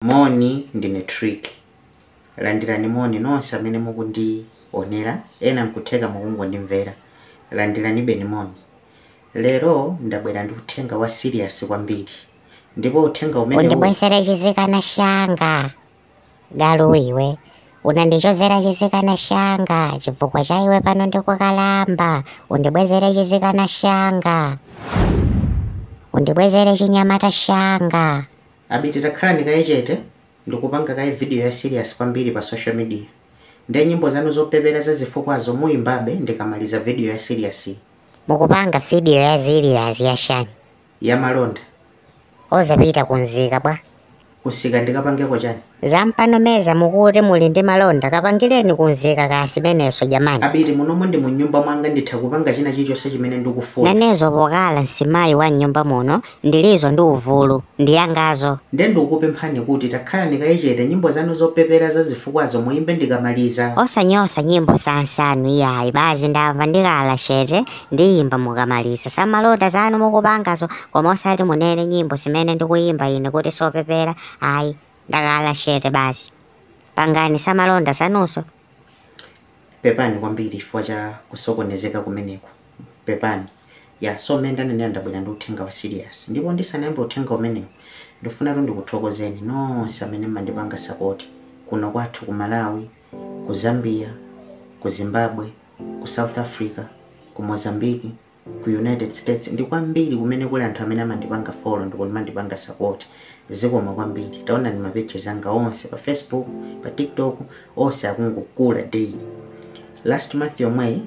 Moni ndine trick. Landirani moni nonse amene mukundionera ena mkuteka mukungondimvera. Landirani beni moni. Lero ndabwera ndi uthenga wa serious kwambiri. Ndipo uthenga umene undibwesera chizikana shanga. Galu iwe unandichozera chizikana shanga chifukwa cha iwe pano ndikukalamba. Undibwezera chizikana shanga. Undibwezera chinyamata shanga. Abiti takhala ndikayechete ndikupanga kayi video ya serious kwambiri pa social media. Ndi nyimbo zanu zopepera za zifukwazo muimbabe ndikamaliza video ya serious. Mukupanga video ya serious ya shani Ya malonda. Ozapita kunzika bwa. Kusika ndikapangeko chani? Zampano meza mukuti muli ndi malonda kapangireni kunzika kasi meneso jamani. Abiti munomo ndi mu nyumba mwanga nditha kupanga china chilichonse chimene ndikufuna. Nanezo pokala nsimayi wa nyumba muno ndilizo ndi uvulu ndiyangazo. Ndendo ukupemphani kuti takhala ndikayechete nyimbo zanu zopepera za zifukwazo muimbe ndikamaliza. Osanyosa nyimbo sansanu yayi bazi ndamva ndikala shete ndiyimba mukamalisa. Samalonda zanu mukupangazo koma osati munene nyimbo zimene ndikuyimba ine kuti sopepera ayi ndakala shete basi. Pangani samalonda sanuso. Pepani kwambiri chifukwa cha kusokonezeka kumeneko. Pepani. Ya so menda nene ndabwera ndi uthenga wa serious. Ndipo ndisanayambe uthenga umenewo ndifuna ndikuthokozeni nonse amene mandipanga support kuno kwathu ku Malawi, ku Zambia, ku Zimbabwe, ku South Africa, ku Mozambique, ku United States. Ndi kwambiri kumene kuli anthu amene amandipanga follow ndipo mandipanga support. Zikoma kwambiri. Taona ni mapages anga onse pa Facebook, pa TikTok, onse akungokula daily. Last month yomwe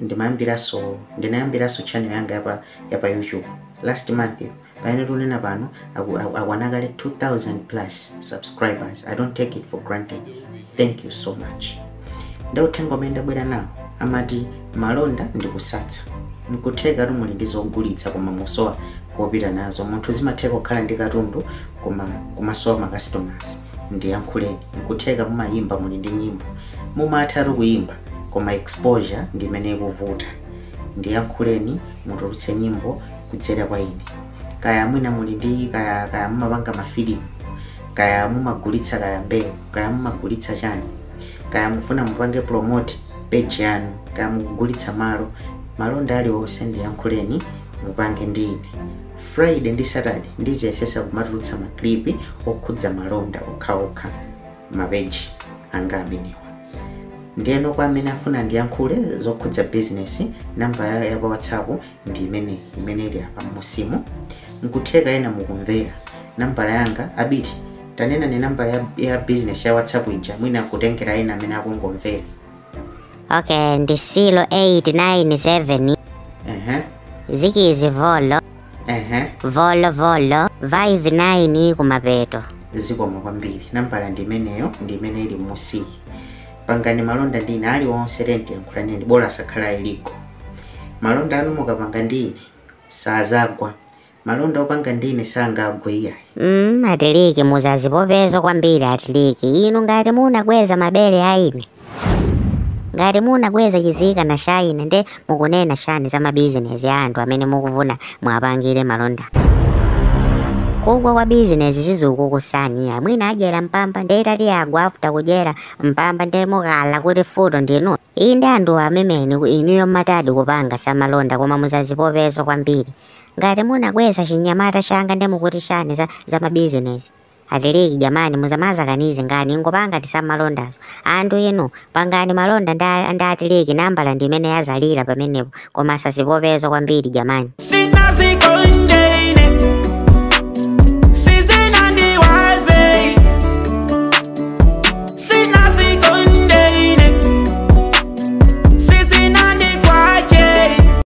ndinayambiraso channel yanga yapa YouTube. Last month paene tunena pano akwanakale 2000 plus subscribers. I don't take it for granted. Thank you so much. Nda uthenga umene ndabwera nawo amati malonda ndikusatsa. Mkutheka muli ndi zogulitsa koma musowa kopita nazo. Munthu zimatheka kukhala ndi katundu kumasowa ma customers. Ndiyankhuleni mkutheka mumayimba muli ndi nyimbo. Mumatha kuyimba koma exposure ndimene ikuvuta. Ndiyankhuleni mutulutse nyimbo kudzera kwa ine. Kaya mwina muli ndi kaya mumapanga mafilimu, kaya mumagulitsa kaya mbewu, kaya mumagulitsa chani, kaya mufuna mupange promote page yanu, kaya mugulitsa malonda aliwonse ndiyankhuleni mupange ndi ine. Friday ndi Saturday ndiziyesesa kumatulutsa maklipi okhudza malonda okhaokha mapeji anga amenewa. Ndiyeno kwa amene afuna ndiyankhule zokhudza business, namba ya WhatsApp ndi imene ili apa musimu. Nkutheka ena mukumvera namba yanga abiti tanena ni namba ya business ya WhatsApp ija mwina kutengera ena amene akungomvera. Okay, ndi 0897 zikizi volo volo 59 kumapeto. Zikoma kwambiri. Namba ndi imeneyo ndi imene ili musi. Pangani malonda ndine aliwonse lenti yankhulaneni bola sakhala iliko. Malonda anu mukapanga ndine sazagwa. Malonda opanga ndine sangagwe iyayi. Atiliki muzazipopezo kwambiri atiliki. Inu ngati munakweza mabere aine. Ngati munakweza chizika na shaine nde mukunena shani za mabusiness ya anthu amene mukuvuna mwapangire malonda. Kugwa kwa business zizukukusani ya mwina ajera mpamba ndetati yagwa after kujera mpamba nde mukala kuti futo ndinu. Inde anthu amemeni inuyo matadi kupanga samalonda koma muzazipopezo kwambiri. Ngati munakweza chinyamata shanga nde mukuti shani za mabusiness. Atiliki jamani muzamaza kanizi ngani ngopanga tisamalondazo. Anthu inu pangani malonda nda atiliki nambala ndimene yazalira pamenepo koma sazipopezo kwambiri jamani.